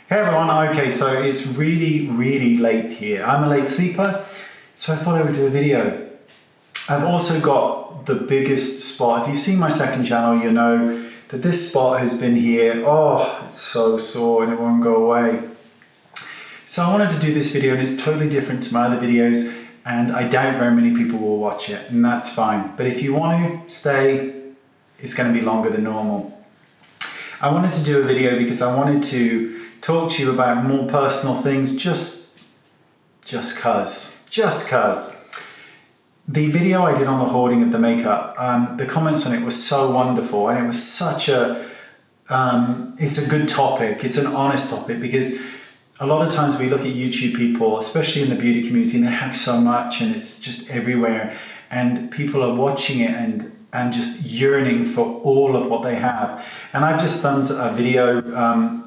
Hey everyone, okay, so it's really late here. I'm a late sleeper, so I thought I would do a video. I've also got the biggest spot. If you've seen my second channel, you know that this spot has been here. Oh, it's so sore and it won't go away. So I wanted to do this video and it's totally different to my other videos and I doubt very many people will watch it and that's fine. But if you want to stay, it's going to be longer than normal. I wanted to do a video because I wanted to talk to you about more personal things just cuz. The video I did on the hoarding of the makeup, the comments on it were so wonderful and it was such a, it's a good topic, it's an honest topic because a lot of times we look at YouTube people, especially in the beauty community, and they have so much and it's just everywhere and people are watching it and just yearning for all of what they have. And I've just done a video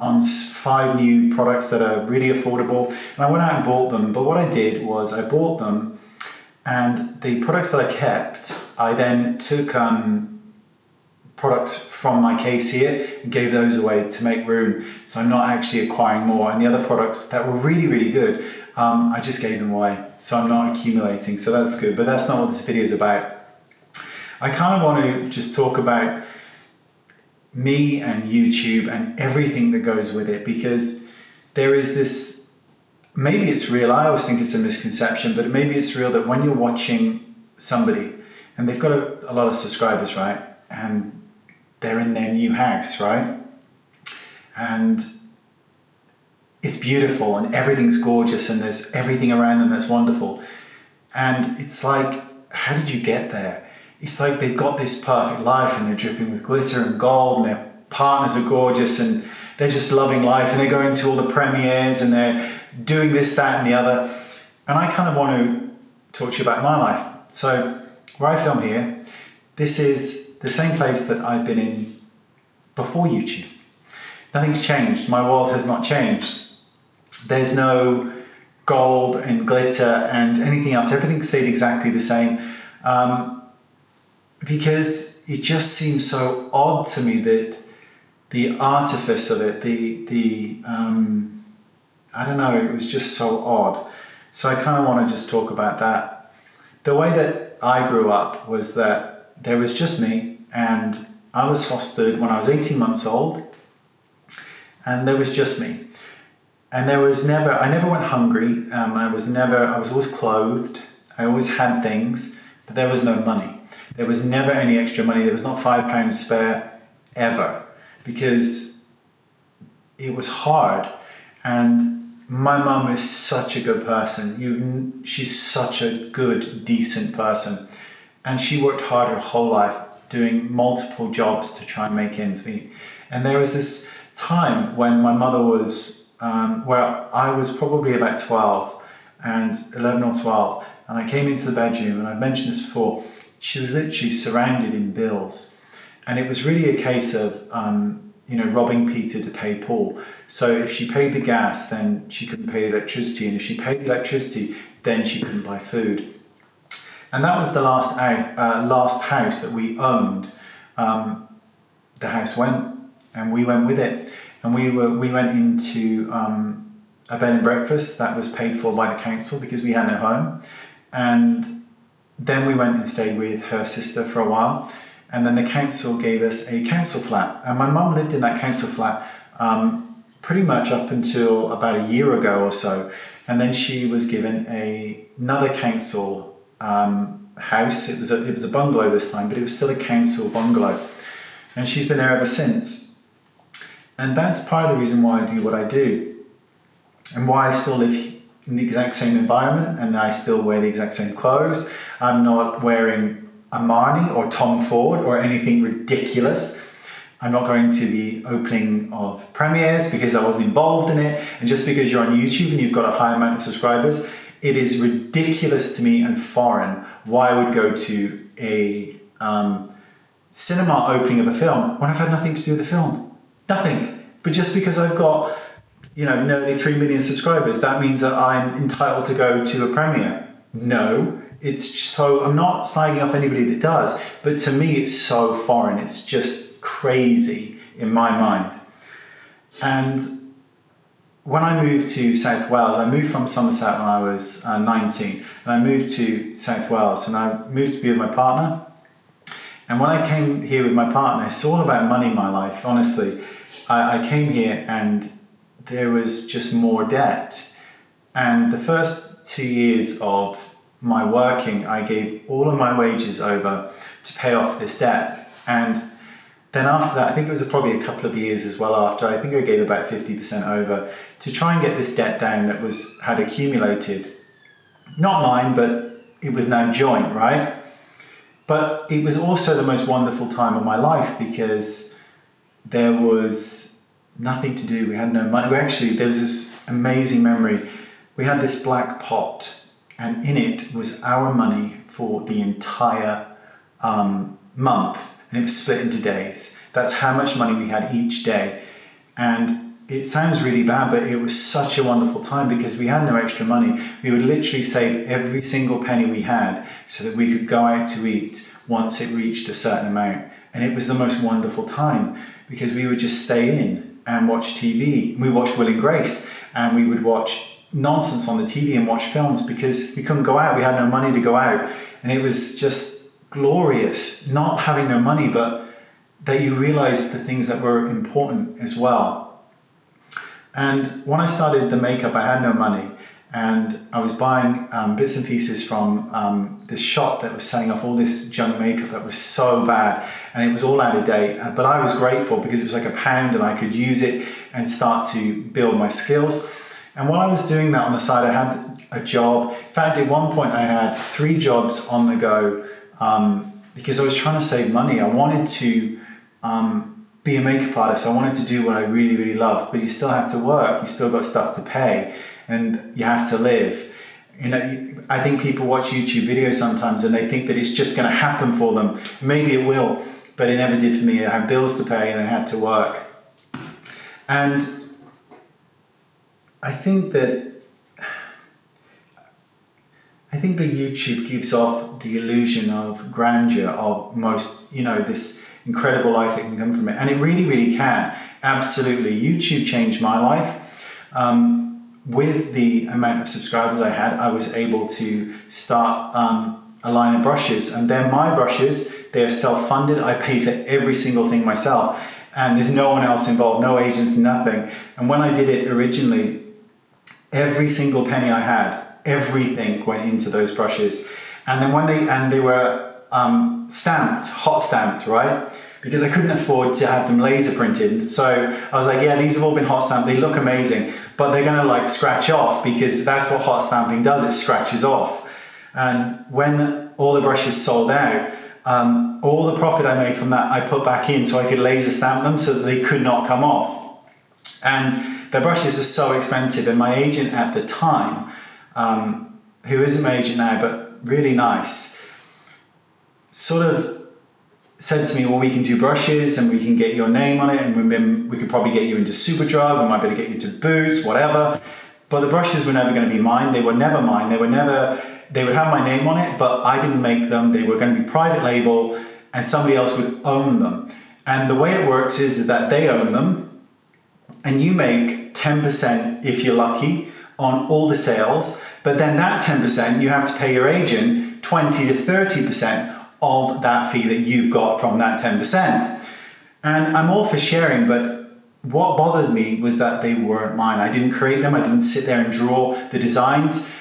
on 5 new products that are really affordable. And I went out and bought them, but what I did was I bought them and the products that I kept, I then took products from my case here and gave those away to make room. So I'm not actually acquiring more. And the other products that were really good, I just gave them away. So I'm not accumulating, so that's good. But that's not what this video is about. I kind of want to just talk about me and YouTube and everything that goes with it because there is this, maybe it's real, I always think it's a misconception, but maybe it's real that when you're watching somebody and they've got a lot of subscribers, right? And they're in their new house, right? And it's beautiful and everything's gorgeous and there's everything around them that's wonderful. And it's like, how did you get there? It's like they've got this perfect life and they're dripping with glitter and gold and their partners are gorgeous and they're just loving life and they're going to all the premieres and they're doing this, that and the other. And I kind of want to talk to you about my life. So where I film here, this is the same place that I've been in before YouTube. Nothing's changed. My world has not changed. There's no gold and glitter and anything else. Everything stayed exactly the same. Because it just seems so odd to me that the artifice of it, I don't know, it was just so odd. So I kind of want to just talk about that. The way that I grew up was that there was just me and I was fostered when I was 18 months old and there was just me. And I never went hungry. I was always clothed. I always had things, but there was no money. There was never any extra money. There was not £5 spare ever because it was hard. And my mum is such a good person. She's such a good, decent person. And she worked hard her whole life doing multiple jobs to try and make ends meet. And there was this time when my mother was, I was probably about 12 and 11 or 12. And I came into the bedroom and I've mentioned this before. She was literally surrounded in bills. And it was really a case of, robbing Peter to pay Paul. So if she paid the gas, then she couldn't pay the electricity. And if she paid the electricity, then she couldn't buy food. And that was the last house that we owned. The house went and we went with it. And we went into a bed and breakfast that was paid for by the council because we had no home. And then we went and stayed with her sister for a while. And then the council gave us a council flat. And my mum lived in that council flat pretty much up until about a year ago or so. And then she was given another council house. It was a bungalow this time, but it was still a council bungalow. And she's been there ever since. And that's part of the reason why I do what I do. And why I still live in the exact same environment and I still wear the exact same clothes. I'm not wearing a Marni or Tom Ford or anything ridiculous. I'm not going to the opening of premieres because I wasn't involved in it. And just because you're on YouTube and you've got a high amount of subscribers, it is ridiculous to me and foreign why I would go to a cinema opening of a film when I've had nothing to do with the film. Nothing. But just because I've got nearly 3 million subscribers, that means that I'm entitled to go to a premiere. No, I'm not slagging off anybody that does, but to me it's so foreign, it's just crazy in my mind. And when I moved to South Wales, I moved from Somerset when I was 19, and I moved to South Wales, and I moved to be with my partner. And when I came here with my partner, it's all about money in my life, honestly. I came here and there was just more debt. And the first 2 years of my working, I gave all of my wages over to pay off this debt. And then after that, I think it was probably a couple of years as well after, I think I gave about 50% over to try and get this debt down that had accumulated. Not mine, but it was now joint, right? But it was also the most wonderful time of my life because there was nothing to do. We had no money. There was this amazing memory. We had this black pot, and in it was our money for the entire month, and it was split into days. That's how much money we had each day. And it sounds really bad, but it was such a wonderful time because we had no extra money. We would literally save every single penny we had so that we could go out to eat once it reached a certain amount. And it was the most wonderful time because we would just stay in and watch TV. We watched Will and Grace, and we would watch nonsense on the TV and watch films because we couldn't go out. We had no money to go out. And it was just glorious, not having no money, but that you realize the things that were important as well. And when I started the makeup, I had no money, and I was buying bits and pieces from this shop that was selling off all this junk makeup that was so bad, and it was all out of date. But I was grateful because it was like £1 and I could use it and start to build my skills. And while I was doing that on the side, I had a job. In fact, at one point I had 3 jobs on the go because I was trying to save money. I wanted to be a makeup artist. I wanted to do what I really, really love, but you still have to work. You still got stuff to pay, and you have to live. You know, I think people watch YouTube videos sometimes and they think that it's just going to happen for them. Maybe it will, but it never did for me. I had bills to pay and I had to work. And I think that YouTube gives off the illusion of grandeur, of this incredible life that can come from it. And it really, really can. Absolutely. YouTube changed my life. With the amount of subscribers I had, I was able to start a line of brushes. And they're my brushes. They're self-funded. I pay for every single thing myself. And there's no one else involved, no agents, nothing. And when I did it originally, every single penny I had, everything went into those brushes. And then they were stamped, hot stamped, right? Because I couldn't afford to have them laser printed. So I was like, yeah, these have all been hot stamped. They look amazing, but they're gonna like scratch off because that's what hot stamping does. It scratches off. And when all the brushes sold out, all the profit I made from that, I put back in so I could laser stamp them so that they could not come off. And the brushes are so expensive. And my agent at the time, who isn't my agent now, but really nice, sort of said to me, well, we can do brushes and we can get your name on it, and we could probably get you into Superdrug, we might be able to get you into Boots, whatever. But the brushes were never going to be mine. They were never mine. They would have my name on it, but I didn't make them. They were going to be private label and somebody else would own them. And the way it works is that they own them and you make 10% if you're lucky on all the sales, but then that 10% you have to pay your agent 20 to 30% of that fee that you've got from that 10%. And I'm all for sharing, but what bothered me was that they weren't mine. I didn't create them. I didn't sit there and draw the designs.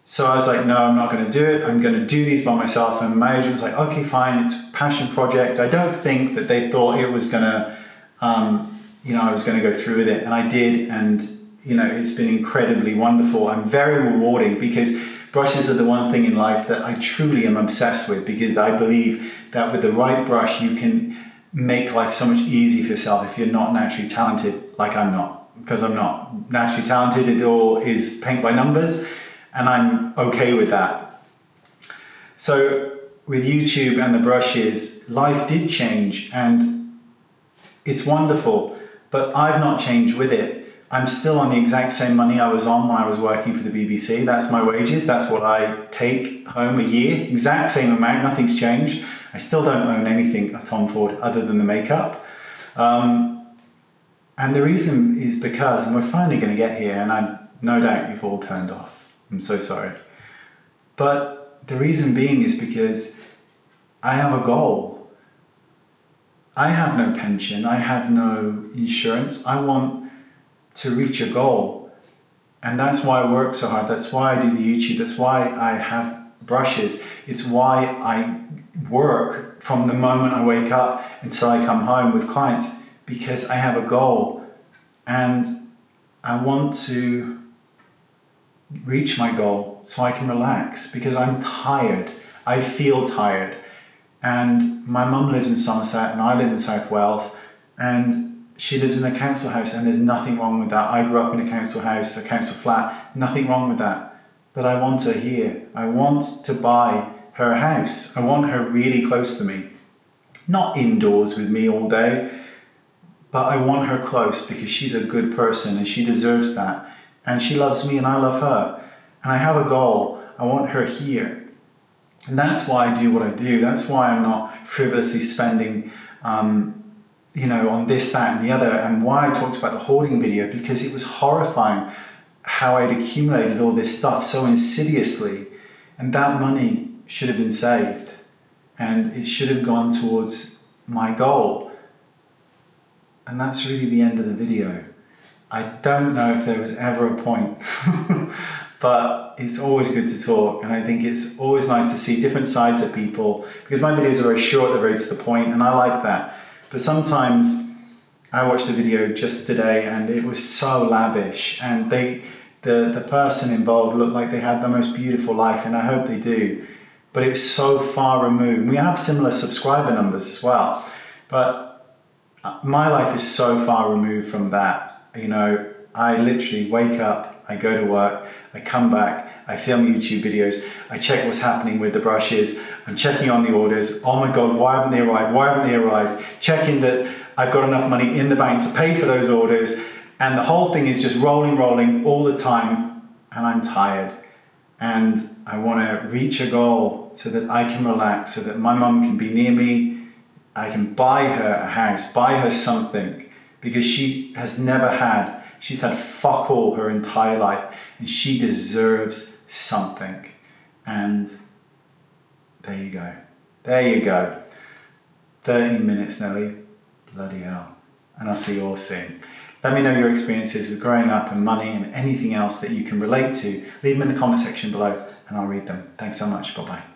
So I was like, no, I'm not going to do it. I'm going to do these by myself. And my agent was like, okay, fine. It's a passion project. I don't think that they thought it was going to, I was going to go through with it. And I did. And, it's been incredibly wonderful and very rewarding because brushes are the one thing in life that I truly am obsessed with, because I believe that with the right brush, you can make life so much easier for yourself if you're not naturally talented, like I'm not, because I'm not naturally talented. It all is paint by numbers, and I'm okay with that. So with YouTube and the brushes, life did change, and it's wonderful, but I've not changed with it. I'm still on the exact same money I was on when I was working for the BBC. That's my wages. That's what I take home a year. Exact same amount. Nothing's changed. I still don't own anything at Tom Ford other than the makeup. And the reason is because, and we're finally going to get here, and I no doubt you've all turned off. I'm so sorry. But the reason being is because I have a goal. I have no pension. I have no insurance. I want to reach a goal. And that's why I work so hard. That's why I do the YouTube. That's why I have brushes. It's why I work from the moment I wake up until I come home with clients, because I have a goal and I want to reach my goal so I can relax, because I'm tired. I feel tired. And my mum lives in Somerset and I live in South Wales, and she lives in a council house, and there's nothing wrong with that. I grew up in a council house, a council flat, nothing wrong with that. But I want her here. I want to buy her house. I want her really close to me. Not indoors with me all day, but I want her close because she's a good person and she deserves that. And she loves me and I love her. And I have a goal. I want her here. And that's why I do what I do. That's why I'm not frivolously spending, on this, that, and the other. And why I talked about the hoarding video, because it was horrifying how I'd accumulated all this stuff so insidiously. And that money should have been saved. And it should have gone towards my goal. And that's really the end of the video. I don't know if there was ever a point, but it's always good to talk. And I think it's always nice to see different sides of people, because my videos are very short, they're very to the point, and I like that. But sometimes I watched the video just today and it was so lavish, and the person involved looked like they had the most beautiful life, and I hope they do. But it was so far removed. We have similar subscriber numbers as well, but my life is so far removed from that. I literally wake up, I go to work, I come back, I film YouTube videos, I check what's happening with the brushes, I'm checking on the orders. Oh my God, why haven't they arrived? Why haven't they arrived? Checking that I've got enough money in the bank to pay for those orders. And the whole thing is just rolling all the time. And I'm tired. And I want to reach a goal so that I can relax, so that my mum can be near me. I can buy her a house, buy her something, because she's had fuck all her entire life, and she deserves something. And there you go. 13 minutes, Nelly. Bloody hell. And I'll see you all soon. Let me know your experiences with growing up and money and anything else that you can relate to. Leave them in the comment section below and I'll read them. Thanks so much. Bye-bye.